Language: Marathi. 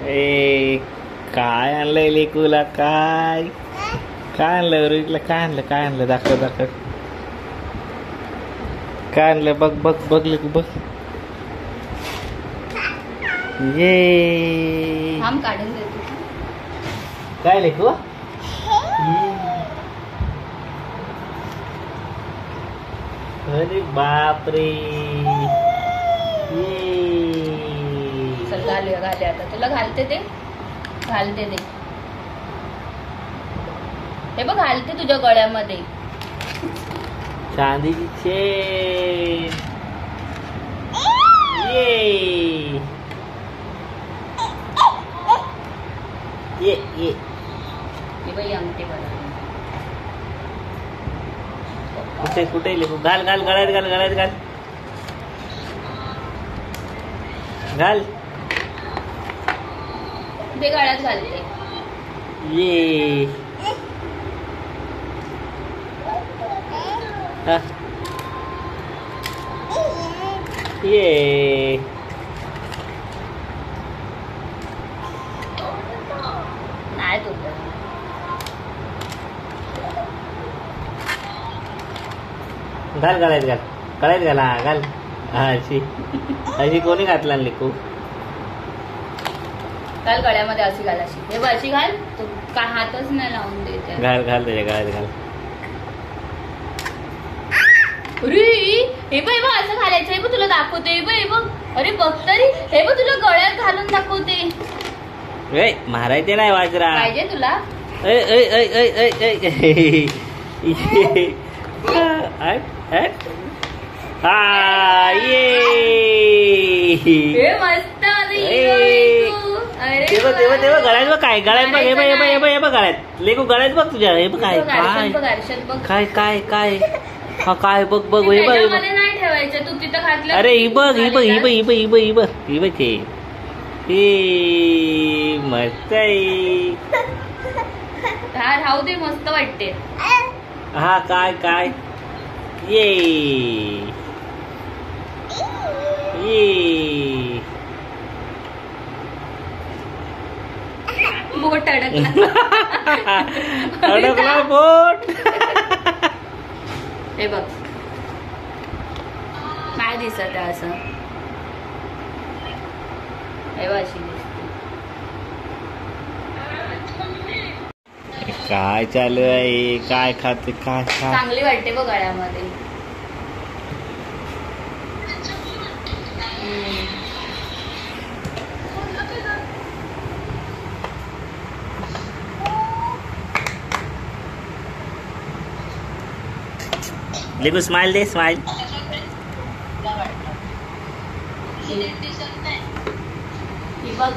ए काय आणलंय लेकूला? काय काय आणलं रुईला? काय आणलं? काय आणलं? दाखव दाखव. काय आणलं? बघ बघ बघ लेकू बघ. ये थांब काढून देतो. काय लेकू? अरे बापरे. ये चल घाले घाले आता तुला घालते ते घालते ते. हे बघ घालते तुझ्या गळ्यामध्ये. चांदीची चेन. ये ये ये हे बाई अंगठी बघा. कुठे कुठे लिहू? घाल घाल गळ्यात घाल गळ्यात घाल घाल. ते गळ्यात घालते. ये हा. ये नाही तू घाल गळ्यात घाल गळ्यात घाल. हा घाल. हा अशी अशी कोणी घातला लिकू? घाल गळ्यामध्ये अशी घाल. अशी हे बघ अशी घाल. तू का हातच नाही लावून देते. घाल घाल त्याच्या गळ्यात घाल. अरे हे बघ असं घालायचं. हे बघ तुला दाखवते. हे बघ हे बघ. अरे बघ तरी. हे बघ तुला गळ्यात घालून दाखवते. ए मारायचे नाही वाजरा. पाहिजे तुला? ऐ ऐ ऐ ऐ ऐ ऐ हा ये हे मस्त आता hero आहे तू. अरे तेव्हा तेव्हा तेव्हा गळ्यात बघ. काय गळ्यात बघ. हे बघ हे बघ हे बघ हे बघ गळ्यात लेकू गळ्यात बघ तुझ्या. हे बघ काय काय बघ आरशात बघ. काय काय काय हा काय बघ बघ हे बघ. त्याच्यामध्ये नाही ठेवायचं. तू तिथं घातलं. अरे ही बघ ही बघ ही बघ ही बघ ही बघ ही बघ ही बघ हे मस्त आहे. हा राहू दे मस्त वाटते. हा काय काय ये ये बोट अडकला. अडकला बोट. हे बघ काय दिसत आहे असं. हे बघ अशी दिसते. काय चालू आहे? काय खाते? काय काय चांगली वाटते बघ गळ्यामध्ये. लेकू स्माइल दे स्माइल. ही बघ